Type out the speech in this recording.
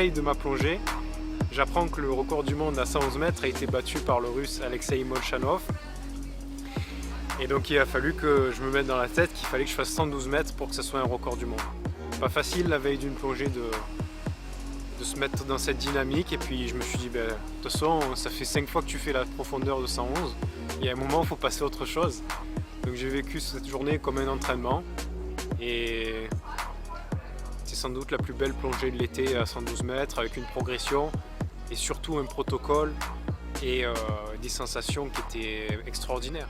veille de ma plongée, j'apprends que le record du monde à 111 mètres a été battu par le russe Alexei Molchanov. Et donc il a fallu que je me mette dans la tête qu'il fallait que je fasse 112 mètres pour que ce soit un record du monde. Pas facile la veille d'une plongée de se mettre dans cette dynamique, et puis je me suis dit, de toute façon ça fait 5 fois que tu fais la profondeur de 111, il y a un moment il faut passer à autre chose. Donc j'ai vécu cette journée comme un entraînement, et c'est sans doute la plus belle plongée de l'été à 112 mètres, avec une progression et surtout un protocole et des sensations qui étaient extraordinaires.